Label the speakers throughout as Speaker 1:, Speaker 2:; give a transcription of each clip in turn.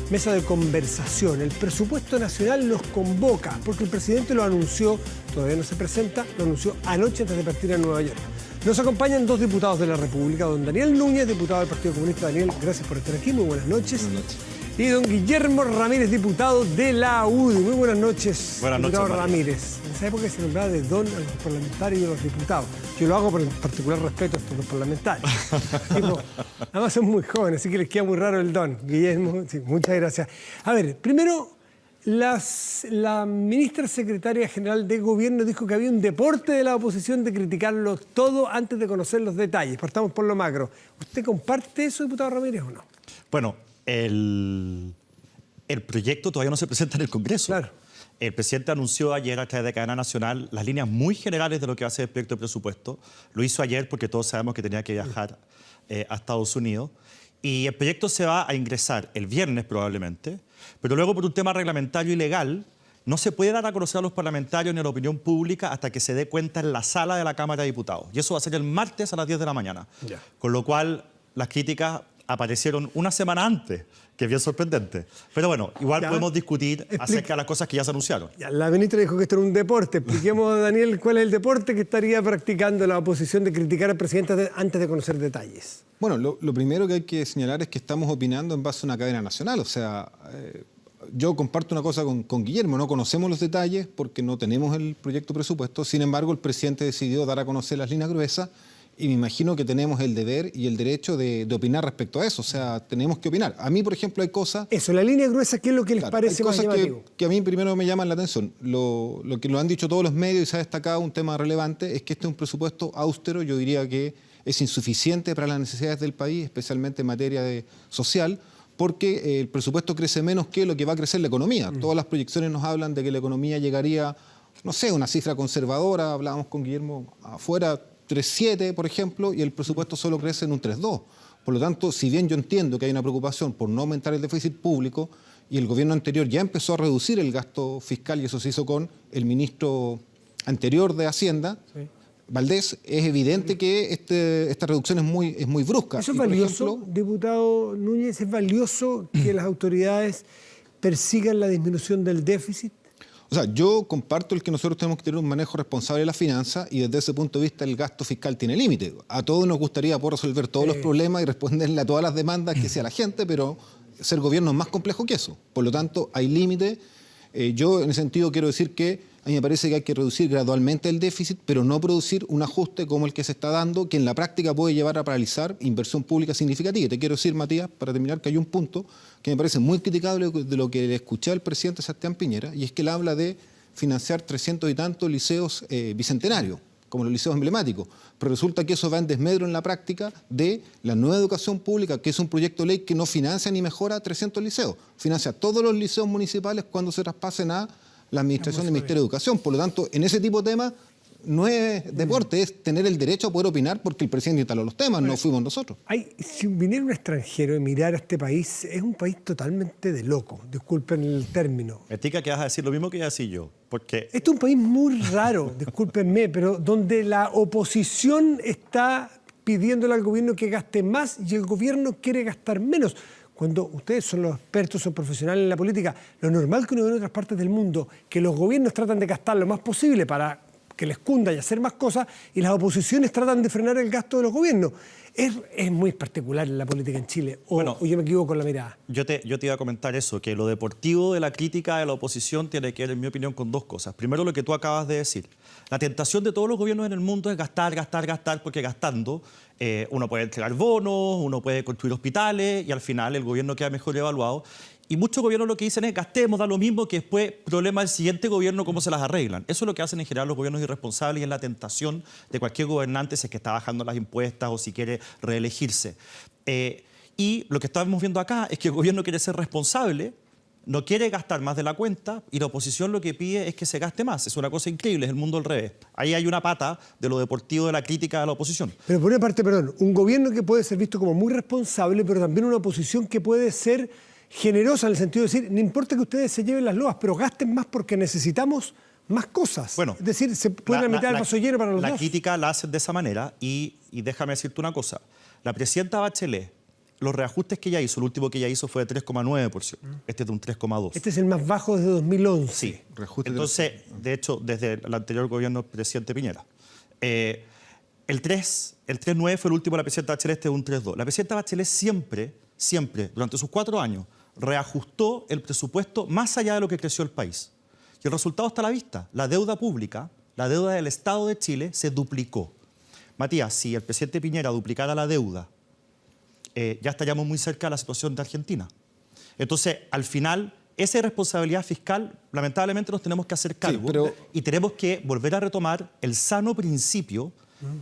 Speaker 1: mesa de conversación. El presupuesto nacional nos convoca, porque el presidente lo anunció, todavía no se presenta, lo anunció anoche antes de partir a Nueva York. Nos acompañan dos diputados de la República, don Daniel Núñez, diputado del Partido Comunista. Daniel, gracias por estar aquí, muy buenas noches.
Speaker 2: Buenas noches.
Speaker 1: Y don Guillermo Ramírez, diputado de la UDI. Muy buenas noches,
Speaker 2: buenas noches,
Speaker 1: diputado Ramírez. En esa época se nombraba de don a los parlamentarios y a los diputados. Yo lo hago por particular respeto a los parlamentarios. Además son muy jóvenes, así que les queda muy raro el don. Guillermo, sí, muchas gracias. A ver, primero, la ministra secretaria general de Gobierno dijo que había un deporte de la oposición de criticarlo todo antes de conocer los detalles. Partamos por lo macro. ¿Usted comparte eso, diputado Ramírez, o no?
Speaker 2: Bueno, el proyecto todavía no se presenta en el Congreso. Claro. El presidente anunció ayer a través de cadena nacional las líneas muy generales de lo que va a ser el proyecto de presupuesto. Lo hizo ayer porque todos sabemos que tenía que viajar a Estados Unidos. Y el proyecto se va a ingresar el viernes probablemente, pero luego por un tema reglamentario y legal no se puede dar a conocer a los parlamentarios ni a la opinión pública hasta que se dé cuenta en la sala de la Cámara de Diputados. Y eso va a ser el martes a las 10 de la mañana. Ya. Con lo cual las críticas aparecieron una semana antes, que es bien sorprendente. Pero bueno, igual podemos discutir acerca de las cosas que ya se anunciaron.
Speaker 1: Ya, la ministra dijo que esto era un deporte. Expliquemos, Daniel, cuál es el deporte que estaría practicando la oposición de criticar al presidente antes de conocer detalles.
Speaker 3: Bueno, lo primero que hay que señalar es que estamos opinando en base a una cadena nacional. O sea, yo comparto una cosa con Guillermo, no conocemos los detalles porque no tenemos el proyecto de presupuesto. Sin embargo, el presidente decidió dar a conocer las líneas gruesas y me imagino que tenemos el deber y el derecho de opinar respecto a eso. O sea, tenemos que opinar. A mí, por ejemplo, hay cosas...
Speaker 1: Eso, la línea gruesa, ¿qué es lo que les parece más llamativo?
Speaker 3: Que a mí primero me llaman la atención. Lo que lo han dicho todos los medios y se ha destacado un tema relevante es que este es un presupuesto austero. Yo diría que es insuficiente para las necesidades del país, especialmente en materia social, porque el presupuesto crece menos que lo que va a crecer la economía. Todas las proyecciones nos hablan de que la economía llegaría, no sé, una cifra conservadora, hablábamos con Guillermo afuera, 3,7, por ejemplo, y el presupuesto solo crece en un 3,2. Por lo tanto, si bien yo entiendo que hay una preocupación por no aumentar el déficit público, y el gobierno anterior ya empezó a reducir el gasto fiscal, y eso se hizo con el ministro anterior de Hacienda, sí, Valdés, es evidente que esta reducción es muy brusca.
Speaker 1: ¿Eso es valioso, diputado Núñez? ¿Es valioso que las autoridades persigan la disminución del déficit?
Speaker 3: O sea, yo comparto el que nosotros tenemos que tener un manejo responsable de la finanza y desde ese punto de vista el gasto fiscal tiene límite. A todos nos gustaría poder resolver todos los problemas y responderle a todas las demandas que sea la gente, pero ser gobierno es más complejo que eso. Por lo tanto, hay límite. Yo en ese sentido quiero decir que a mí me parece que hay que reducir gradualmente el déficit, pero no producir un ajuste como el que se está dando, que en la práctica puede llevar a paralizar inversión pública significativa. Y te quiero decir, Matías, para terminar, que hay un punto que me parece muy criticable de lo que le escuché al presidente Sebastián Piñera, y es que él habla de financiar 300 y tantos liceos bicentenarios, como los liceos emblemáticos. Pero resulta que eso va en desmedro en la práctica de la nueva educación pública, que es un proyecto de ley que no financia ni mejora 300 liceos. Financia todos los liceos municipales cuando se traspasen a la administración del Ministerio de Educación. Por lo tanto, en ese tipo de temas no es deporte, es tener el derecho a poder opinar porque el presidente instaló los temas, no fuimos nosotros.
Speaker 1: Si viniera un extranjero y mirar a este país, es un país totalmente de loco, disculpen el término.
Speaker 2: Estica que vas a decir lo mismo que ya decía yo, porque...
Speaker 1: Este es un país muy raro, discúlpenme, pero donde la oposición está pidiéndole al gobierno que gaste más y el gobierno quiere gastar menos. Cuando ustedes son los expertos, son profesionales en la política, lo normal que uno ve en otras partes del mundo, que los gobiernos tratan de gastar lo más posible para que les cunda y hacer más cosas, y las oposiciones tratan de frenar el gasto de los gobiernos. Es muy particular en la política en Chile, o yo me equivoco con la mirada.
Speaker 2: Yo te iba a comentar eso, que lo deportivo de la crítica de la oposición tiene que ver, en mi opinión, con dos cosas. Primero, lo que tú acabas de decir. La tentación de todos los gobiernos en el mundo es gastar, gastar, gastar, porque gastando uno puede entregar bonos, uno puede construir hospitales y al final el gobierno queda mejor evaluado. Y muchos gobiernos lo que dicen es gastemos, da lo mismo, que después problema del siguiente gobierno cómo se las arreglan. Eso es lo que hacen en general los gobiernos irresponsables y es la tentación de cualquier gobernante si es que está bajando las impuestas o si quiere reelegirse. Y lo que estamos viendo acá es que el gobierno quiere ser responsable, no quiere gastar más de la cuenta y la oposición lo que pide es que se gaste más. Es una cosa increíble, es el mundo al revés. Ahí hay una pata de lo deportivo de la crítica de la oposición.
Speaker 1: Pero por una parte, perdón, un gobierno que puede ser visto como muy responsable, pero también una oposición que puede ser generosa en el sentido de decir, no importa que ustedes se lleven las loas, pero gasten más porque necesitamos más cosas. Bueno, es decir, se puede la mitad del vaso lleno para los dos.
Speaker 2: La crítica la hacen de esa manera y déjame decirte una cosa. La presidenta Bachelet los reajustes que ella hizo, el último que ella hizo fue de 3,9%. Este es de un 3,2%.
Speaker 1: Este es el más bajo desde 2011.
Speaker 2: Sí.
Speaker 3: Reajuste
Speaker 2: Entonces, de hecho, desde el anterior gobierno del presidente Piñera. El 3,9 fue el último de la presidenta Bachelet, este es un 3,2. La presidenta Bachelet siempre, durante sus 4 años, reajustó el presupuesto más allá de lo que creció el país. Y el resultado está a la vista. La deuda pública, la deuda del Estado de Chile, se duplicó. Matías, si el presidente Piñera duplicara la deuda, ya estaríamos muy cerca de la situación de Argentina. Entonces, al final, esa irresponsabilidad fiscal, lamentablemente nos tenemos que hacer cargo y tenemos que volver a retomar el sano principio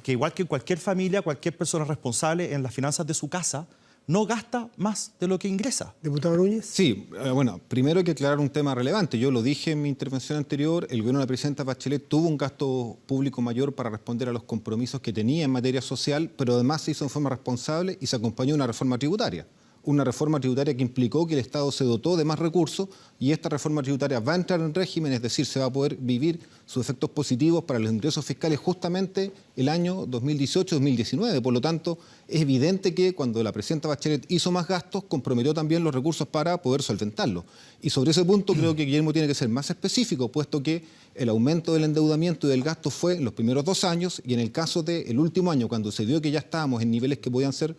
Speaker 2: que igual que cualquier familia, cualquier persona responsable en las finanzas de su casa, no gasta más de lo que ingresa.
Speaker 1: Diputado Núñez.
Speaker 3: Sí, bueno, primero hay que aclarar un tema relevante. Yo lo dije en mi intervención anterior, el gobierno de la presidenta Bachelet tuvo un gasto público mayor para responder a los compromisos que tenía en materia social, pero además se hizo en forma responsable y se acompañó de una reforma tributaria. Una reforma tributaria que implicó que el Estado se dotó de más recursos y esta reforma tributaria va a entrar en régimen, es decir, se va a poder vivir sus efectos positivos para los ingresos fiscales justamente el año 2018-2019. Por lo tanto, es evidente que cuando la presidenta Bachelet hizo más gastos, comprometió también los recursos para poder solventarlo. Y sobre ese punto creo que Guillermo tiene que ser más específico, puesto que el aumento del endeudamiento y del gasto fue en los primeros 2 años y en el caso del último año, cuando se vio que ya estábamos en niveles que podían ser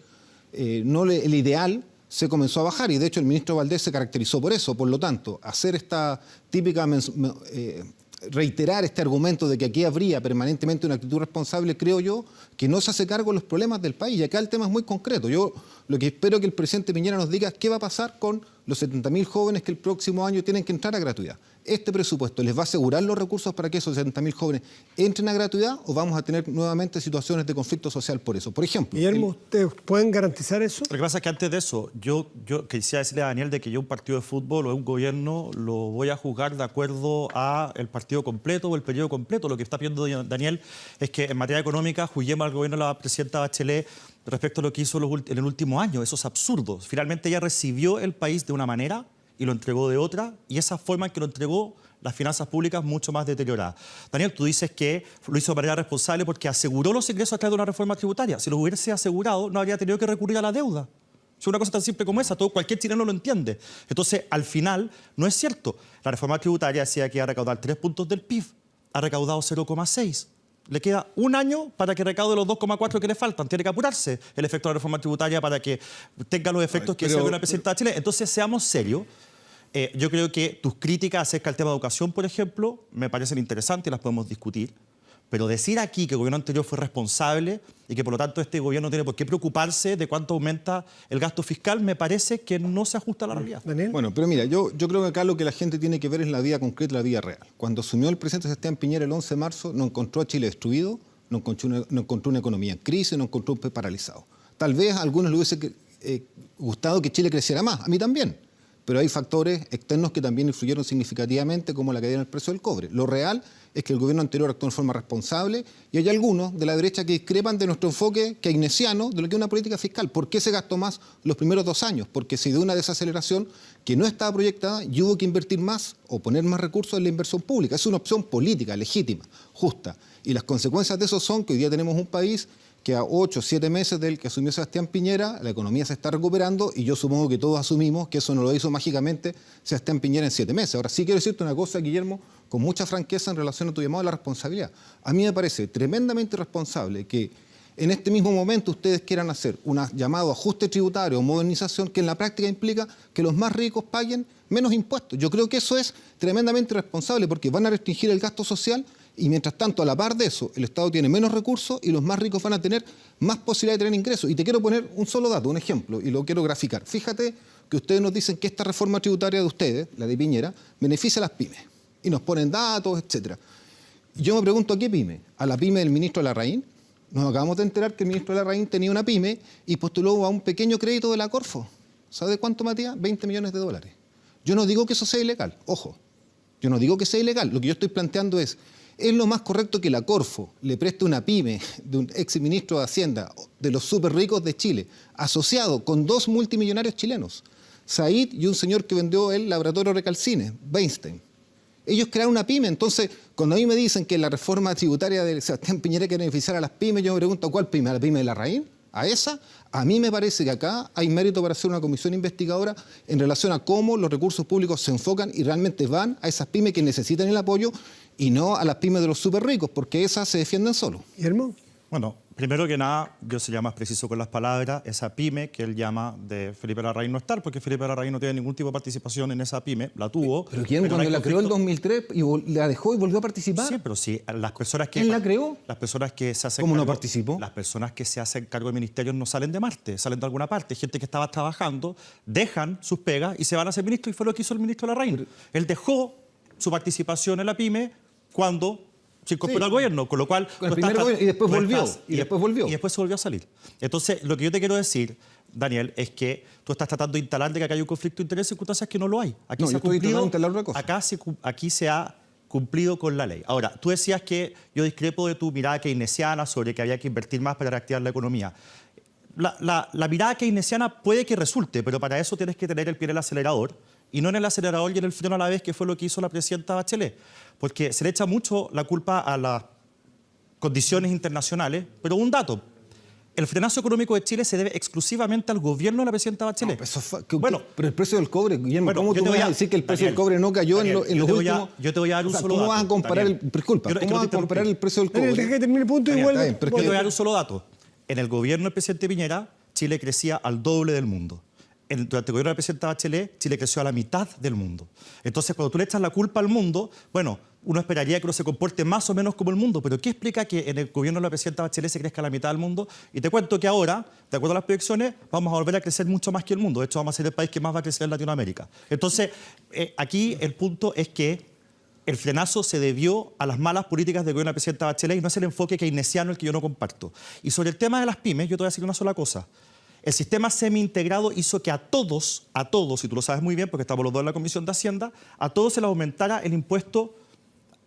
Speaker 3: el ideal, se comenzó a bajar y de hecho el ministro Valdés se caracterizó por eso. Por lo tanto, hacer esta típica, reiterar este argumento de que aquí habría permanentemente una actitud responsable, creo yo, que no se hace cargo de los problemas del país. Y acá el tema es muy concreto. Yo lo que espero que el presidente Piñera nos diga es qué va a pasar con los 70.000 jóvenes que el próximo año tienen que entrar a gratuidad. ¿Este presupuesto les va a asegurar los recursos para que esos 70.000 jóvenes entren a gratuidad o vamos a tener nuevamente situaciones de conflicto social por eso? Por ejemplo...
Speaker 1: Guillermo, ¿ustedes pueden garantizar eso?
Speaker 2: Lo que pasa es que antes de eso, yo quisiera decirle a Daniel de que yo un partido de fútbol o un gobierno lo voy a juzgar de acuerdo a el partido completo o el periodo completo. Lo que está pidiendo Daniel es que en materia económica juzguemos al gobierno de la presidenta Bachelet respecto a lo que hizo en el último año. Eso es absurdo. Finalmente ella recibió el país de una manera y lo entregó de otra, y esa forma en que lo entregó las finanzas públicas mucho más deterioradas. Daniel, tú dices que lo hizo de manera responsable porque aseguró los ingresos a través de una reforma tributaria. Si los hubiese asegurado, no habría tenido que recurrir a la deuda. Es una cosa tan simple como esa, cualquier chileno lo entiende. Entonces, al final, no es cierto. La reforma tributaria decía que iba a recaudar 3 puntos del PIB, ha recaudado 0,6. Le queda 1 año para que recaude los 2,4 que le faltan. Tiene que apurarse el efecto de la reforma tributaria para que tenga los efectos que decía la presidenta de Chile. Entonces, seamos serios. Yo creo que tus críticas acerca del tema de educación, por ejemplo, me parecen interesantes y las podemos discutir. Pero decir aquí que el gobierno anterior fue responsable y que por lo tanto este gobierno no tiene por qué preocuparse de cuánto aumenta el gasto fiscal, me parece que no se ajusta a la realidad.
Speaker 1: Daniel.
Speaker 3: Bueno, pero mira, yo creo que acá lo que la gente tiene que ver es la vida concreta, la vida real. Cuando asumió el presidente Sebastián Piñera el 11 de marzo, no encontró a Chile destruido, no encontró una economía en crisis, no encontró un país paralizado. Tal vez a algunos les hubiese gustado que Chile creciera más, a mí también. Pero hay factores externos que también influyeron significativamente, como la caída en el precio del cobre. Lo real es que el gobierno anterior actuó en forma responsable y hay algunos de la derecha que discrepan de nuestro enfoque keynesiano de lo que es una política fiscal. ¿Por qué se gastó más los primeros 2 años? Porque se dio una desaceleración que no estaba proyectada y hubo que invertir más o poner más recursos en la inversión pública. Es una opción política, legítima, justa. Y las consecuencias de eso son que hoy día tenemos un país que a 8 o 7 meses del que asumió Sebastián Piñera, la economía se está recuperando y yo supongo que todos asumimos que eso no lo hizo mágicamente Sebastián Piñera en 7 meses. Ahora sí quiero decirte una cosa, Guillermo, con mucha franqueza en relación a tu llamado a la responsabilidad. A mí me parece tremendamente irresponsable que en este mismo momento ustedes quieran hacer un llamado ajuste tributario o modernización que en la práctica implica que los más ricos paguen menos impuestos. Yo creo que eso es tremendamente irresponsable porque van a restringir el gasto social y mientras tanto, a la par de eso, el Estado tiene menos recursos y los más ricos van a tener más posibilidad de tener ingresos. Y te quiero poner un solo dato, un ejemplo, y lo quiero graficar. Fíjate que ustedes nos dicen que esta reforma tributaria de ustedes, la de Piñera, beneficia a las pymes. Y nos ponen datos, etc. Yo me pregunto, ¿a qué pyme? ¿A la pyme del ministro Larraín? Nos acabamos de enterar que el ministro Larraín tenía una pyme y postuló a un pequeño crédito de la Corfo. ¿Sabe de cuánto, Matías? 20 millones de dólares. Yo no digo que eso sea ilegal, ojo. Yo no digo que sea ilegal. Lo que yo estoy planteando es lo más correcto que la Corfo le preste una pyme de un exministro de Hacienda, de los súper ricos de Chile, asociado con 2 multimillonarios chilenos, Said y un señor que vendió el laboratorio Recalcine, Weinstein. Ellos crearon una pyme. Entonces, cuando a mí me dicen que la reforma tributaria de Sebastián Piñera quiere beneficiar a las pymes, yo me pregunto, ¿cuál pyme? ¿A la pyme de Larraín? a esa, a mí me parece que acá hay mérito para hacer una comisión investigadora en relación a cómo los recursos públicos se enfocan y realmente van a esas pymes que necesitan el apoyo y no a las pymes de los súper ricos, porque esas se defienden solo.
Speaker 1: Guillermo.
Speaker 2: Bueno, primero que nada, yo sería más preciso con las palabras. Esa pyme que él llama de Felipe Larraín no estar, porque Felipe Larraín no tiene ningún tipo de participación en esa pyme, la tuvo.
Speaker 3: Pero ¿quién cuando la creó en 2003 y la dejó y volvió a participar?
Speaker 2: Sí, pero sí, las personas que...
Speaker 3: ¿Quién la creó?
Speaker 2: Las personas que se hacen
Speaker 3: ¿Cómo no
Speaker 2: cargo-
Speaker 3: participó?
Speaker 2: Las personas que se hacen cargo de ministerios no salen de Marte, salen de alguna parte. Gente que estaba trabajando, dejan sus pegas y se van a ser ministros, y fue lo que hizo el ministro Larraín. Él dejó su participación en la pyme cuando se incorporó al gobierno, con lo cual...
Speaker 3: Con el
Speaker 2: tú
Speaker 3: primer
Speaker 2: estás-
Speaker 3: gobierno, y después
Speaker 2: tú
Speaker 3: volvió,
Speaker 2: estás-
Speaker 3: y después volvió.
Speaker 2: Y después se volvió a salir. Entonces, lo que yo te quiero decir, Daniel, es que tú estás tratando de instalar de que acá hay un conflicto de interés en circunstancias que no lo hay. Aquí
Speaker 3: No,
Speaker 2: se
Speaker 3: yo
Speaker 2: ha
Speaker 3: estoy tratando de instalar otra cosa.
Speaker 2: Aquí se ha cumplido con la ley. Ahora, tú decías que yo discrepo de tu mirada keynesiana sobre que había que invertir más para reactivar la economía. La mirada keynesiana puede que resulte, pero para eso tienes que tener el pie en el acelerador y no en el acelerador y en el freno a la vez, que fue lo que hizo la presidenta Bachelet. Porque se le echa mucho la culpa a las condiciones internacionales, pero un dato. El frenazo económico de Chile se debe exclusivamente al gobierno de la presidenta Bachelet.
Speaker 3: No, eso
Speaker 2: Bueno,
Speaker 3: pero el precio del cobre, Guillermo,
Speaker 2: bueno,
Speaker 3: ¿cómo
Speaker 2: yo
Speaker 3: tú
Speaker 2: te
Speaker 3: vas
Speaker 2: voy
Speaker 3: a decir que el precio
Speaker 2: Daniel,
Speaker 3: del cobre no cayó
Speaker 2: Daniel,
Speaker 3: en los últimos...
Speaker 2: yo te voy a dar un solo
Speaker 3: ¿cómo
Speaker 2: dato.
Speaker 3: vas a comparar
Speaker 2: Daniel.
Speaker 3: disculpa,
Speaker 2: Es que
Speaker 3: ¿cómo
Speaker 2: no
Speaker 3: vas
Speaker 2: te
Speaker 3: a comparar
Speaker 2: interrumpí.
Speaker 3: el precio del
Speaker 1: Daniel,
Speaker 3: cobre?
Speaker 1: deja que termine el punto y
Speaker 2: Daniel,
Speaker 1: vuelve.
Speaker 3: está bien, pero es
Speaker 2: Yo
Speaker 3: que-
Speaker 2: te voy a dar un solo dato. En el gobierno del presidente Piñera, Chile crecía al doble del mundo. Durante el gobierno de la presidenta Bachelet, Chile creció a la mitad del mundo. Entonces, cuando tú le echas la culpa al mundo, bueno, uno esperaría que uno se comporte más o menos como el mundo, pero ¿qué explica que en el gobierno de la presidenta Bachelet se crezca a la mitad del mundo? Y te cuento que ahora, de acuerdo a las proyecciones, vamos a volver a crecer mucho más que el mundo. De hecho, vamos a ser el país que más va a crecer en Latinoamérica. Entonces, aquí el punto es que el frenazo se debió a las malas políticas del gobierno de la presidenta Bachelet y no es el enfoque keynesiano el que yo no comparto. Y sobre el tema de las pymes, yo te voy a decir una sola cosa. El sistema semi-integrado hizo que a todos, y tú lo sabes muy bien porque estamos los dos en la Comisión de Hacienda, a todos se les aumentara el impuesto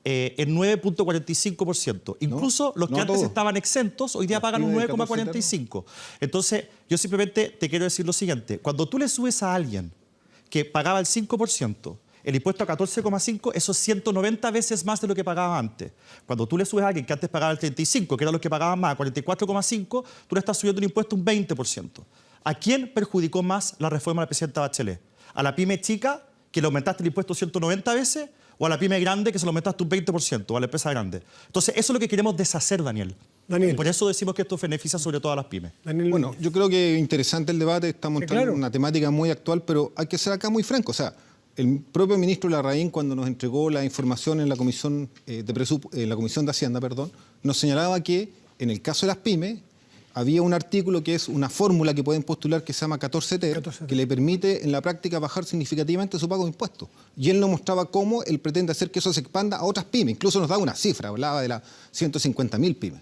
Speaker 2: en 9.45%. Incluso los que
Speaker 3: no a
Speaker 2: antes
Speaker 3: todos.
Speaker 2: estaban exentos, hoy día pagan un
Speaker 3: pymes del
Speaker 2: 9,45%. Entonces, yo simplemente te quiero decir lo siguiente. Cuando tú le subes a alguien que pagaba el 5%, el impuesto a 14,5%, eso es 190 veces más de lo que pagaba antes. Cuando tú le subes a alguien que antes pagaba el 35%, que era lo que pagaban más, a 44,5%, tú le estás subiendo el impuesto un 20%. ¿A quién perjudicó más la reforma de la presidenta Bachelet? ¿A la pyme chica, que le aumentaste el impuesto 190 veces? ¿O a la pyme grande, que se lo aumentaste un 20%? ¿O a la empresa grande? Entonces, eso es lo que queremos deshacer, Daniel.
Speaker 1: Daniel.
Speaker 2: Y por eso decimos que esto beneficia sobre todo a las pymes.
Speaker 1: Daniel,
Speaker 3: Bueno, yo creo que es interesante el debate, estamos entrando
Speaker 1: claro.
Speaker 3: en una temática muy actual, pero hay que ser acá muy franco. O sea, el propio ministro Larraín, cuando nos entregó la información en la Comisión de Hacienda, nos señalaba que en el caso de las pymes había un artículo que es una fórmula que pueden postular que se llama 14T,
Speaker 1: 14T.
Speaker 3: que le permite en la práctica bajar significativamente su pago de impuestos. Y él nos mostraba cómo él pretende hacer que eso se expanda a otras pymes. Incluso nos daba una cifra, hablaba de las 150.000 pymes.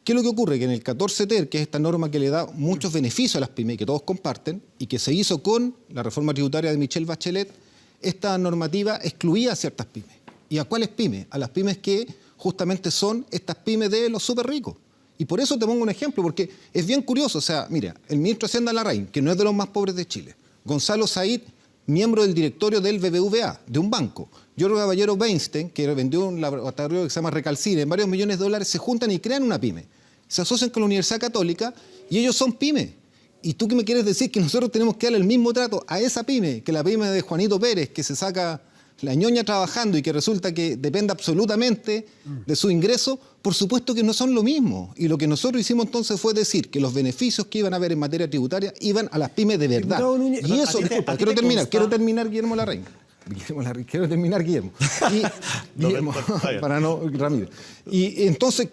Speaker 3: ¿Qué es lo que ocurre? Que en el 14T, que es esta norma que le da muchos beneficios a las pymes, que todos comparten, y que se hizo con la reforma tributaria de Michelle Bachelet, esta normativa excluía a ciertas pymes. ¿Y a cuáles pymes? A las pymes que justamente son estas pymes de los súper ricos. Y por eso te pongo un ejemplo, porque es bien curioso. O sea, mira, el ministro de Hacienda Larraín, que no es de los más pobres de Chile, Gonzalo Said, miembro del directorio del BBVA, de un banco, Giorgio Caballero Weinstein, que vendió un laboratorio que se llama Recalcire en varios millones de dólares, se juntan y crean una pyme. Se asocian con la Universidad Católica y ellos son pymes. ¿Y tú qué me quieres decir? Que nosotros tenemos que darle el mismo trato a esa pyme, que la pyme de Juanito Pérez, que se saca la ñoña trabajando y que resulta que depende absolutamente de su ingreso. Por supuesto que no son lo mismo. Y lo que nosotros hicimos entonces fue decir que los beneficios que iban a haber en materia tributaria iban a las pymes de verdad.
Speaker 1: Diputado Núñez,
Speaker 3: Y eso,
Speaker 2: ¿a ti te
Speaker 3: disculpa, quiero
Speaker 2: consta?
Speaker 3: terminar, Guillermo Larraín. Quiero terminar, Guillermo. Guillermo,
Speaker 2: está bien.
Speaker 3: para no, Ramírez. Y entonces,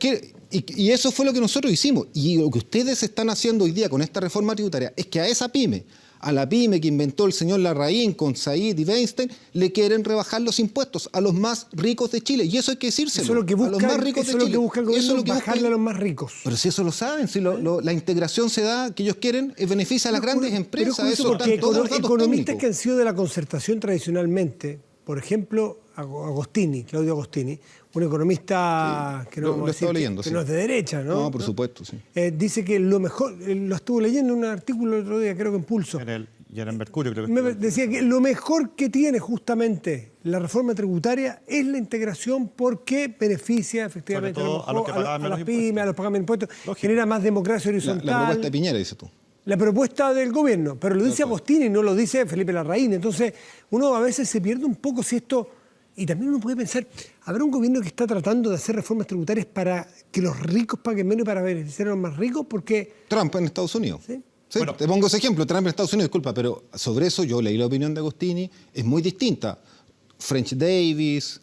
Speaker 3: y eso fue lo que nosotros hicimos. Y lo que ustedes están haciendo hoy día con esta reforma tributaria es que a esa pyme, a la pyme que inventó el señor Larraín con Said y Weinstein, le quieren rebajar los impuestos a los más ricos de Chile. Y eso hay que decírselo.
Speaker 1: eso es lo que
Speaker 3: a los
Speaker 1: busca,
Speaker 3: más ricos
Speaker 1: eso
Speaker 3: de
Speaker 1: es lo
Speaker 3: Chile.
Speaker 1: que busca el
Speaker 3: Eso es
Speaker 1: gobierno,
Speaker 3: lo que busca
Speaker 1: bajarle a los más ricos.
Speaker 3: Pero si eso lo saben, si la integración se da, que ellos quieren, beneficia a las grandes empresas.
Speaker 1: Pero es
Speaker 3: Eso
Speaker 1: curioso porque
Speaker 3: están todos los datos
Speaker 1: economistas
Speaker 3: técnicos.
Speaker 1: que han sido de la concertación tradicionalmente, por ejemplo, Agostini, Claudio Agostini, un economista que, no,
Speaker 3: lo
Speaker 1: vamos a decir
Speaker 3: estaba leyendo,
Speaker 1: que
Speaker 3: sí.
Speaker 1: no es de derecha, ¿no?
Speaker 3: No, por supuesto, sí.
Speaker 1: Dice que lo mejor, lo estuvo leyendo en un artículo el otro día, creo que en Pulso.
Speaker 2: y en el Mercurio. Creo que
Speaker 1: Me decía que lo mejor que tiene justamente la reforma tributaria es la integración porque beneficia efectivamente
Speaker 2: Sobre todo a los que pagan menos
Speaker 1: las pymes,
Speaker 2: impuestos.
Speaker 1: a los que pagan menos impuestos,
Speaker 2: Lógico.
Speaker 1: genera más democracia horizontal.
Speaker 3: La propuesta de Piñera, dices tú.
Speaker 1: La propuesta del gobierno, pero lo dice Agostini, no lo dice Felipe Larraín. Entonces, uno a veces se pierde un poco si esto... Y también uno puede pensar, ¿habrá un gobierno que está tratando de hacer reformas tributarias para que los ricos paguen menos y para beneficiar a los más ricos? Porque...
Speaker 3: Trump en Estados Unidos.
Speaker 1: ¿Sí?
Speaker 3: Sí,
Speaker 2: Bueno.
Speaker 3: te pongo ese ejemplo, Trump en Estados Unidos, disculpa, pero sobre eso yo leí la opinión de Agostini, es muy distinta. French Davis,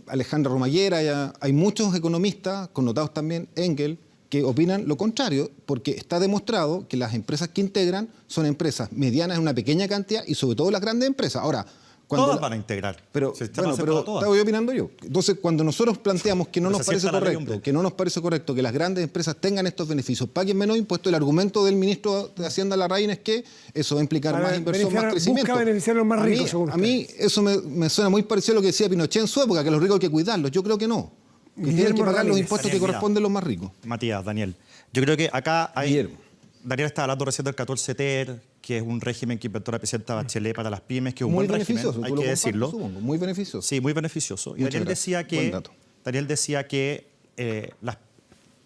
Speaker 3: Alejandra Romallera, hay muchos economistas, connotados también, Engel, que opinan lo contrario, porque está demostrado que las empresas que integran son empresas medianas en una pequeña cantidad y sobre todo las grandes empresas. Ahora, cuando
Speaker 2: todas van a integrar.
Speaker 3: Pero,
Speaker 2: Si el sistema
Speaker 3: bueno,
Speaker 2: acepta
Speaker 3: pero
Speaker 2: a todas.
Speaker 3: estaba yo opinando yo. Entonces, cuando nosotros planteamos que no
Speaker 2: Pero
Speaker 3: nos
Speaker 2: se
Speaker 3: parece
Speaker 2: sienta la ley,
Speaker 3: correcto,
Speaker 2: hombre.
Speaker 3: que no nos parece correcto que las grandes empresas tengan estos beneficios, paguen menos impuestos, el argumento del ministro de Hacienda Larraín es que eso va a implicar
Speaker 1: Para
Speaker 3: más inversión, más
Speaker 1: beneficiar-
Speaker 3: crecimiento.
Speaker 1: busca beneficiar a los más ricos, según
Speaker 3: A mí eso me suena muy parecido a lo que decía Pinochet en su época, que los ricos hay que cuidarlos. Yo creo que no. Que tienen
Speaker 1: Guillermo
Speaker 3: que pagar los
Speaker 1: Ramírez.
Speaker 3: impuestos
Speaker 2: Daniel,
Speaker 3: que
Speaker 2: mira.
Speaker 3: corresponden a los más ricos.
Speaker 2: Matías, Daniel. Yo creo que acá hay...
Speaker 3: Guillermo.
Speaker 2: Daniel está hablando recién del 14 TER, que es un régimen que inventó la presidenta Bachelet para las pymes, que es un
Speaker 3: Muy
Speaker 2: buen régimen,
Speaker 3: beneficioso,
Speaker 2: hay
Speaker 3: tú lo
Speaker 2: que
Speaker 3: compartes,
Speaker 2: decirlo.
Speaker 3: supongo. Muy beneficioso.
Speaker 2: Sí, muy beneficioso. Y
Speaker 3: Muchas
Speaker 2: Daniel
Speaker 3: gracias.
Speaker 2: decía
Speaker 3: Buen
Speaker 2: que,
Speaker 3: dato.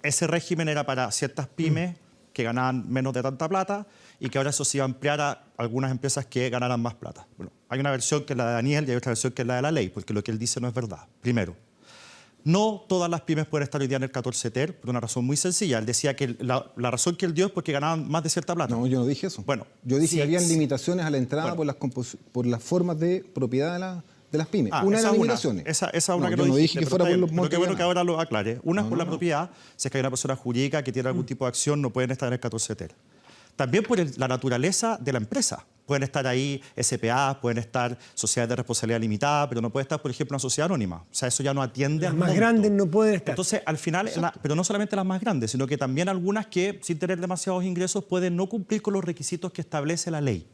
Speaker 2: ese régimen era para ciertas pymes que ganaban menos de tanta plata y que ahora eso se iba a ampliar a algunas empresas que ganaran más plata. Bueno, hay una versión que es la de Daniel y hay otra versión que es la de la ley, porque lo que él dice no es verdad. Primero, no todas las pymes pueden estar hoy día en el 14 TER por una razón muy sencilla. Él decía que la razón que él dio es porque ganaban más de cierta plata.
Speaker 3: No, yo no dije eso.
Speaker 2: Bueno,
Speaker 3: yo dije
Speaker 2: sí,
Speaker 3: que habían
Speaker 2: sí.
Speaker 3: limitaciones a la entrada
Speaker 2: Bueno.
Speaker 3: por las formas de propiedad de las pymes.
Speaker 2: Ah,
Speaker 3: una de
Speaker 2: esa
Speaker 3: las
Speaker 2: es
Speaker 3: limitaciones.
Speaker 2: Esa es una
Speaker 3: No,
Speaker 2: que
Speaker 3: yo
Speaker 2: no
Speaker 3: no
Speaker 2: dijiste,
Speaker 3: dije que
Speaker 2: pero
Speaker 3: fuera
Speaker 2: está
Speaker 3: por
Speaker 2: bien.
Speaker 3: los
Speaker 2: Pero
Speaker 3: montos
Speaker 2: qué bueno que
Speaker 3: ganados.
Speaker 2: ahora lo aclare. Una es
Speaker 3: No,
Speaker 2: por
Speaker 3: no,
Speaker 2: la
Speaker 3: no.
Speaker 2: propiedad, si es que hay una persona jurídica que tiene algún tipo de acción, no pueden estar en el 14 TER. También por la naturaleza de la empresa. Pueden estar ahí SPA, pueden estar sociedades de responsabilidad limitada, pero no puede estar, por ejemplo, una sociedad anónima. O sea, eso ya no atiende
Speaker 1: Las
Speaker 2: al
Speaker 1: más
Speaker 2: monto.
Speaker 1: grandes no pueden estar.
Speaker 2: Entonces, al final, pero no solamente las más grandes, sino que también algunas que, sin tener demasiados ingresos, pueden no cumplir con los requisitos que establece la ley.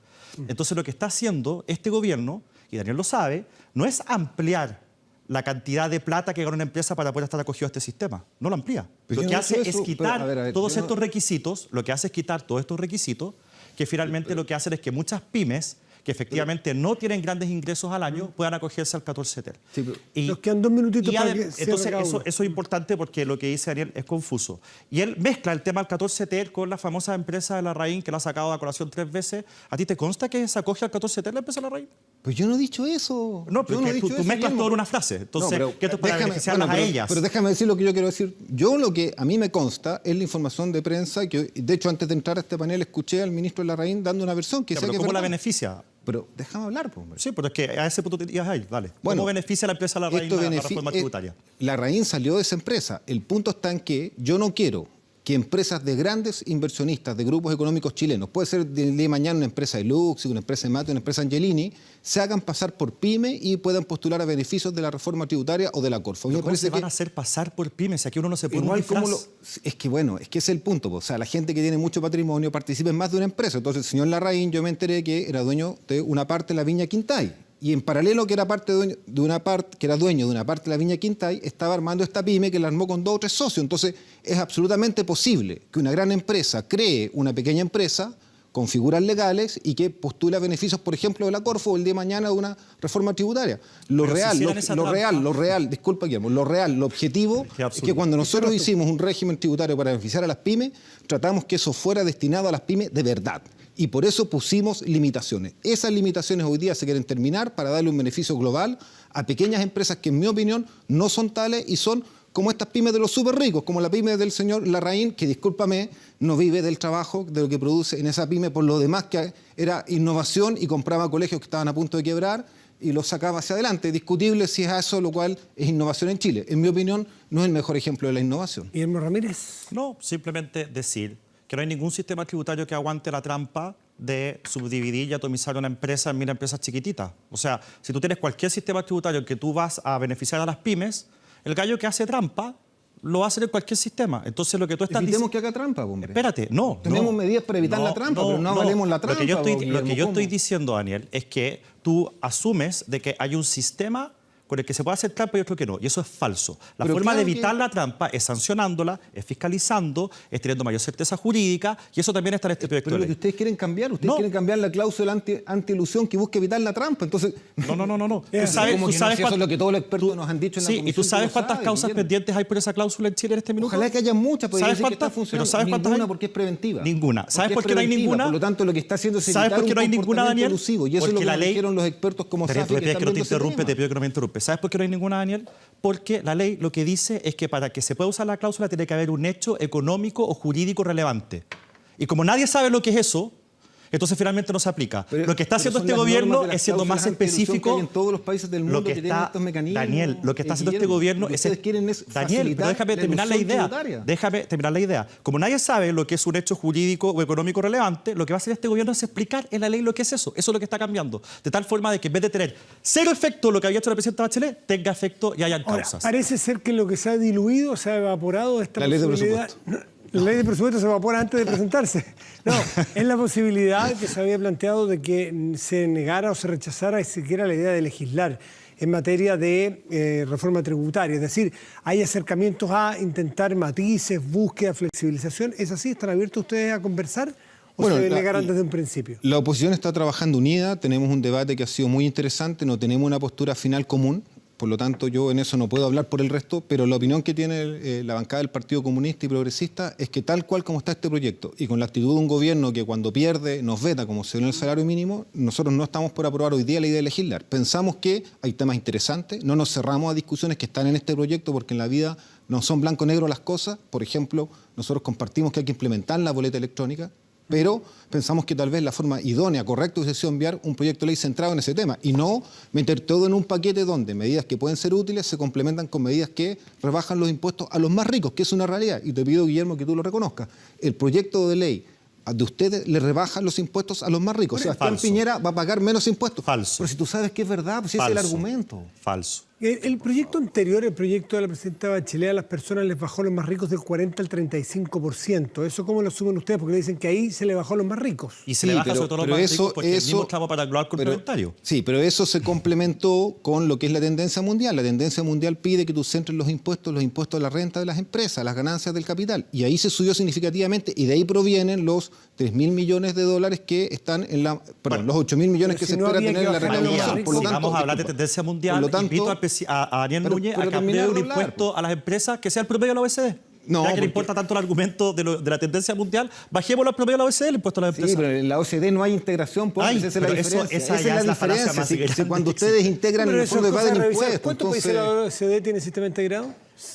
Speaker 2: Entonces, lo que está haciendo este gobierno, y Daniel lo sabe, no es ampliar la cantidad de plata que gana una empresa para poder estar acogido a este sistema. No lo amplía.
Speaker 3: Pero
Speaker 2: Lo
Speaker 3: yo
Speaker 2: que
Speaker 3: no
Speaker 2: hace
Speaker 3: he
Speaker 2: es
Speaker 3: dicho eso,
Speaker 2: quitar
Speaker 3: pero, a ver,
Speaker 2: todos
Speaker 3: yo no-
Speaker 2: estos requisitos, lo que hace es quitar todos estos requisitos, que finalmente lo que hacen es que muchas pymes que efectivamente no tienen grandes ingresos al año puedan acogerse al 14 TER.
Speaker 3: Sí, pero-
Speaker 1: Nos quedan 2 minutitos
Speaker 2: y
Speaker 1: para que cierre
Speaker 2: entonces
Speaker 1: cada uno.
Speaker 2: eso es importante porque lo que dice Daniel es confuso. Y él mezcla el tema del 14 TER con la famosa empresa de Larraín que la ha sacado a colación 3 veces. ¿A ti te consta que se acoge al 14 TER la empresa de Larraín?
Speaker 3: Pues yo no he dicho eso.
Speaker 2: No, pero
Speaker 3: Yo
Speaker 2: es que
Speaker 3: he
Speaker 2: tú
Speaker 3: dicho eso,
Speaker 2: mezclas
Speaker 3: Guillermo.
Speaker 2: todo en una frase. Entonces,
Speaker 3: No, pero
Speaker 2: ¿qué esto es para
Speaker 3: déjame-
Speaker 2: beneficiarlas
Speaker 3: bueno,
Speaker 2: a
Speaker 3: pero-
Speaker 2: ellas?
Speaker 3: Pero déjame decir lo que yo quiero decir. Yo lo que a mí me consta es la información de prensa que, de hecho, antes de entrar a este panel escuché al ministro de Larraín dando una versión que
Speaker 2: Ya,
Speaker 3: sé
Speaker 2: pero
Speaker 3: que es
Speaker 2: ¿cómo la
Speaker 3: verdad.
Speaker 2: beneficia?
Speaker 3: Pero déjame hablar, pues, hombre.
Speaker 2: Sí, pero es que a ese punto te ibas a ir. Dale.
Speaker 3: Bueno,
Speaker 2: ¿Cómo beneficia a la empresa Larraín
Speaker 3: Esto
Speaker 2: la
Speaker 3: beneficia-
Speaker 2: reforma tributaria?
Speaker 3: Larraín salió de esa empresa. El punto está en que yo no quiero que empresas de grandes inversionistas, de grupos económicos chilenos, puede ser de mañana una empresa de Lux, una empresa de Mate, una empresa Angelini, se hagan pasar por pyme y puedan postular a beneficios de la reforma tributaria o de la Corfo. A mí
Speaker 2: Pero
Speaker 3: me
Speaker 2: ¿cómo
Speaker 3: parece
Speaker 2: se van
Speaker 3: que
Speaker 2: a hacer pasar por pymes? Si aquí uno no se pone un
Speaker 3: igual como
Speaker 2: disfraz.
Speaker 3: es que bueno, es que ese es el punto. O sea, la gente que tiene mucho patrimonio participa en más de una empresa. Entonces, el señor Larraín, yo me enteré que era dueño de una parte de la Viña Quintay. Y en paralelo que era dueño de una parte de la Viña Quintay, estaba armando esta pyme que la armó con 2 o 3 socios. Entonces, es absolutamente posible que una gran empresa cree una pequeña empresa con figuras legales y que postula beneficios, por ejemplo, de la Corfo o el día de mañana de una reforma tributaria. Lo
Speaker 2: Pero si
Speaker 3: real,
Speaker 2: hicieran esa trampa-
Speaker 3: lo real, disculpa, Guillermo, lo objetivo
Speaker 2: Qué
Speaker 3: es
Speaker 2: absurdo.
Speaker 3: que cuando nosotros hicimos un régimen tributario para beneficiar a las pymes, tratamos que eso fuera destinado a las pymes de verdad. Y por eso pusimos limitaciones. Esas limitaciones hoy día se quieren terminar para darle un beneficio global a pequeñas empresas que, en mi opinión, no son tales y son como estas pymes de los súper ricos, como la pyme del señor Larraín, que, discúlpame, no vive del trabajo, de lo que produce en esa pyme, por lo demás que era innovación y compraba colegios que estaban a punto de quebrar y los sacaba hacia adelante. Discutible si es eso, lo cual es innovación en Chile. En mi opinión, no es el mejor ejemplo de la innovación.
Speaker 1: Guillermo Ramírez.
Speaker 2: No, simplemente decir que no hay ningún sistema tributario que aguante la trampa de subdividir y atomizar una empresa en 1000 empresas chiquititas. O sea, si tú tienes cualquier sistema tributario en que tú vas a beneficiar a las pymes, el gallo que hace trampa lo va a hacer en cualquier sistema. Entonces, lo que tú estás
Speaker 3: Evitemos
Speaker 2: diciendo...
Speaker 3: que haga trampa, hombre.
Speaker 2: Espérate, no.
Speaker 3: Tenemos
Speaker 2: no,
Speaker 3: medidas para evitar la trampa, pero no avalemos la trampa.
Speaker 2: Lo que yo
Speaker 3: Guillermo,
Speaker 2: estoy
Speaker 3: ¿cómo?
Speaker 2: diciendo, Daniel, es que tú asumes de que hay un sistema con el que se puede hacer trampa y otro que no. Y eso es falso. La
Speaker 3: Pero
Speaker 2: forma
Speaker 3: claro
Speaker 2: de evitar
Speaker 3: que-
Speaker 2: la trampa es sancionándola, es fiscalizando, es teniendo mayor certeza jurídica, y eso también está en este proyecto
Speaker 3: Pero
Speaker 2: de
Speaker 3: lo que
Speaker 2: ley.
Speaker 3: ustedes quieren cambiar,
Speaker 2: No.
Speaker 3: quieren cambiar la cláusula anti-ilusión que busca evitar la trampa. Entonces,
Speaker 2: No. Tú
Speaker 1: Es
Speaker 2: sabes,
Speaker 3: como
Speaker 2: tú
Speaker 3: que no,
Speaker 2: sabes
Speaker 3: si eso es lo que todos los expertos nos han dicho en la
Speaker 2: Sí,
Speaker 3: comisión.
Speaker 2: y tú sabes cuántas causas
Speaker 3: pendientes.
Speaker 2: pendientes hay por esa cláusula en Chile en este minuto.
Speaker 3: Ojalá que haya muchas, pero
Speaker 2: ¿Sabes
Speaker 3: decir que está
Speaker 2: cuántas?
Speaker 3: funcionando.
Speaker 2: Pero ¿sabes cuántas
Speaker 3: Ninguna
Speaker 2: hay?
Speaker 3: porque es preventiva.
Speaker 2: Ninguna. ¿Sabes
Speaker 3: Porque
Speaker 2: por
Speaker 3: es
Speaker 2: qué no hay
Speaker 3: preventiva.
Speaker 2: ninguna?
Speaker 3: Por lo tanto, lo que está haciendo es
Speaker 2: ¿Sabes
Speaker 3: evitar
Speaker 2: por qué
Speaker 3: un
Speaker 2: no hay ninguna,
Speaker 3: comportamiento
Speaker 2: Daniel?
Speaker 3: elusivo. Y eso es lo
Speaker 2: Porque
Speaker 3: que
Speaker 2: la
Speaker 3: nos
Speaker 2: ley-
Speaker 3: dijeron los expertos como
Speaker 2: Daniel,
Speaker 3: Safi,
Speaker 2: tú me
Speaker 3: que
Speaker 2: pides
Speaker 3: están
Speaker 2: que no te
Speaker 3: viendo ese
Speaker 2: interrumpe,
Speaker 3: tema.
Speaker 2: te pido que no me interrumpe. ¿Sabes por qué no hay ninguna, Daniel? Porque la ley lo que dice es que para que se pueda usar la cláusula tiene que haber un hecho económico o jurídico relevante. Y como nadie sabe lo que es eso, entonces finalmente no se aplica.
Speaker 3: Pero-
Speaker 2: Lo que está
Speaker 3: pero
Speaker 2: haciendo
Speaker 3: son
Speaker 2: este
Speaker 3: las normas
Speaker 2: gobierno
Speaker 3: de las
Speaker 2: es siendo más
Speaker 3: cláusulas anti-ilusión que
Speaker 2: específico.
Speaker 3: hay en todos los países del mundo que tienen estos mecanismos.
Speaker 2: Daniel, lo que está haciendo este
Speaker 3: Guillermo,
Speaker 2: gobierno
Speaker 3: lo que
Speaker 2: es...
Speaker 3: ustedes quieren es
Speaker 2: Daniel, pero
Speaker 3: facilitar
Speaker 2: déjame
Speaker 3: la
Speaker 2: terminar la
Speaker 3: elusión
Speaker 2: idea.
Speaker 3: tributaria.
Speaker 2: Déjame terminar la idea. Como nadie sabe lo que es un hecho jurídico o económico relevante, lo que va a hacer este gobierno es explicar en la ley lo que es eso. Eso es lo que está cambiando. De tal forma de que en vez de tener cero efecto lo que había hecho la presidenta Bachelet, tenga efecto y hayan
Speaker 1: Ahora,
Speaker 2: causas.
Speaker 1: parece ser que lo que se ha diluido, se ha evaporado esta
Speaker 3: La ley de
Speaker 1: posibilidad. La ley de presupuesto se evapora antes de presentarse. No, es la posibilidad que se había planteado de que se negara o se rechazara siquiera la idea de legislar en materia de reforma tributaria. Es decir, hay acercamientos a intentar matices, búsqueda, flexibilización. ¿Es así? ¿Están abiertos ustedes a conversar o
Speaker 3: Bueno,
Speaker 1: se debe negar antes de un principio?
Speaker 3: La oposición está trabajando unida, tenemos un debate que ha sido muy interesante, no tenemos una postura final común, por lo tanto yo en eso no puedo hablar por el resto, pero la opinión que tiene la bancada del Partido Comunista y Progresista es que tal cual como está este proyecto y con la actitud de un gobierno que cuando pierde nos veta como se ve en el salario mínimo, nosotros no estamos por aprobar hoy día la idea de legislar. Pensamos que hay temas interesantes, no nos cerramos a discusiones que están en este proyecto porque en la vida no son blanco-negro las cosas. Por ejemplo, nosotros compartimos que hay que implementar la boleta electrónica, pero pensamos que tal vez la forma idónea, correcta, hubiese sido enviar un proyecto de ley centrado en ese tema y no meter todo en un paquete donde medidas que pueden ser útiles se complementan con medidas que rebajan los impuestos a los más ricos, que es una realidad. Y te pido, Guillermo, que tú lo reconozcas. El proyecto de ley de ustedes le rebajan los impuestos a los más ricos. Sebastián
Speaker 2: Falso.
Speaker 3: Piñera va a pagar menos impuestos.
Speaker 2: Falso.
Speaker 3: Pero si tú sabes que es verdad, pues ese es el
Speaker 2: Falso.
Speaker 3: argumento.
Speaker 2: Falso.
Speaker 1: El proyecto anterior, el proyecto de la presidenta Bachelet, a las personas les bajó a los más ricos del 40 al 35%. ¿Eso cómo lo asumen ustedes? Porque le dicen que ahí se le bajó a los más ricos.
Speaker 2: Y se
Speaker 3: Sí,
Speaker 2: le baja
Speaker 3: pero-
Speaker 2: sobre todo a los
Speaker 3: pero
Speaker 2: más ricos
Speaker 3: eso-
Speaker 2: porque el
Speaker 3: eso-
Speaker 2: mismo estamos para el global complementario.
Speaker 3: Sí, pero eso se complementó con lo que es la tendencia mundial. La tendencia mundial pide que tú centres los impuestos a la renta de las empresas, las ganancias del capital. Y ahí se subió significativamente y de ahí provienen los 3.000 millones de dólares que están en la... Perdón, los 8.000 millones
Speaker 1: pero
Speaker 3: que
Speaker 1: si
Speaker 3: se
Speaker 1: no
Speaker 3: espera
Speaker 1: había
Speaker 3: tener
Speaker 1: que
Speaker 3: en la
Speaker 1: bajar a los
Speaker 3: recaudación.
Speaker 1: más ricos.
Speaker 2: Si vamos a hablar de
Speaker 3: disculpa,
Speaker 2: tendencia mundial,
Speaker 3: por lo tanto-
Speaker 2: invito a Daniel Núñez a
Speaker 3: pero
Speaker 2: cambiar
Speaker 3: terminar
Speaker 2: un
Speaker 3: de hablar,
Speaker 2: impuesto a las empresas que sea el promedio de la OECD.
Speaker 3: No,
Speaker 2: ya que
Speaker 3: porque-
Speaker 2: le importa tanto el argumento de la tendencia mundial, bajémoslo al promedio de la OECD, el impuesto a las
Speaker 3: Sí,
Speaker 2: empresas.
Speaker 3: pero en la OCDE no hay integración, pues,
Speaker 2: Ay,
Speaker 3: esa es la
Speaker 2: pero eso-
Speaker 3: diferencia.
Speaker 2: esa
Speaker 3: Esa
Speaker 2: ya
Speaker 3: es
Speaker 2: es
Speaker 3: la
Speaker 2: la falacia
Speaker 3: diferencia.
Speaker 2: más
Speaker 3: Si
Speaker 2: grande
Speaker 3: cuando
Speaker 2: que
Speaker 3: ustedes integran
Speaker 1: Pero
Speaker 3: el
Speaker 1: eso
Speaker 3: fondo
Speaker 1: es
Speaker 3: de
Speaker 1: cosa
Speaker 3: evaden
Speaker 1: a revisar.
Speaker 3: impuestos,
Speaker 1: ¿Cuántos países de la OCDE tienen sistema integrado?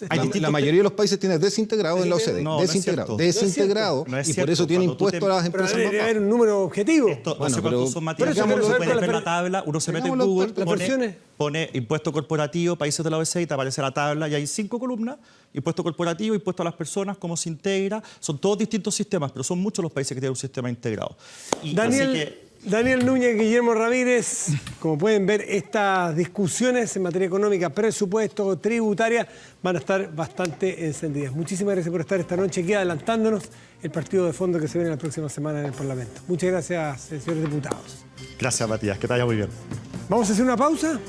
Speaker 2: Hay
Speaker 3: La
Speaker 2: distintos-
Speaker 3: mayoría de los países tienen desintegrado en la OCDE.
Speaker 2: No, no es
Speaker 3: desintegrado.
Speaker 2: cierto.
Speaker 3: Desintegrado.
Speaker 2: No es
Speaker 3: Y por
Speaker 2: cierto.
Speaker 3: eso tiene
Speaker 2: Cuando tú
Speaker 3: impuesto
Speaker 2: te-
Speaker 3: a las
Speaker 1: Pero
Speaker 3: empresas
Speaker 1: debe
Speaker 3: más bajas.
Speaker 1: haber un número objetivo.
Speaker 2: Esto,
Speaker 3: Bueno,
Speaker 2: no sé cuántos
Speaker 3: pero-
Speaker 2: son,
Speaker 1: Por
Speaker 2: Matías,
Speaker 1: eso
Speaker 2: uno
Speaker 1: quiero saber
Speaker 2: puede
Speaker 1: cuál
Speaker 2: ver
Speaker 1: es
Speaker 2: la tabla, uno se mete en
Speaker 3: Tengámoslo
Speaker 2: Google,
Speaker 3: experto.
Speaker 1: Las versiones.
Speaker 2: pone impuesto corporativo, países de la OECD y te aparece la tabla y hay 5 columnas, impuesto corporativo, impuesto a las personas, cómo se integra, son todos distintos sistemas, pero son muchos los países que tienen un sistema integrado. Y
Speaker 1: Daniel,
Speaker 2: así que,
Speaker 1: Daniel Núñez, Guillermo Ramírez, como pueden ver, estas discusiones en materia económica, presupuesto, tributaria, van a estar bastante encendidas. Muchísimas gracias por estar esta noche aquí adelantándonos el partido de fondo que se viene la próxima semana en el Parlamento. Muchas gracias, señores diputados.
Speaker 2: gracias Matías, que te vaya muy bien.
Speaker 1: Vamos a hacer una pausa.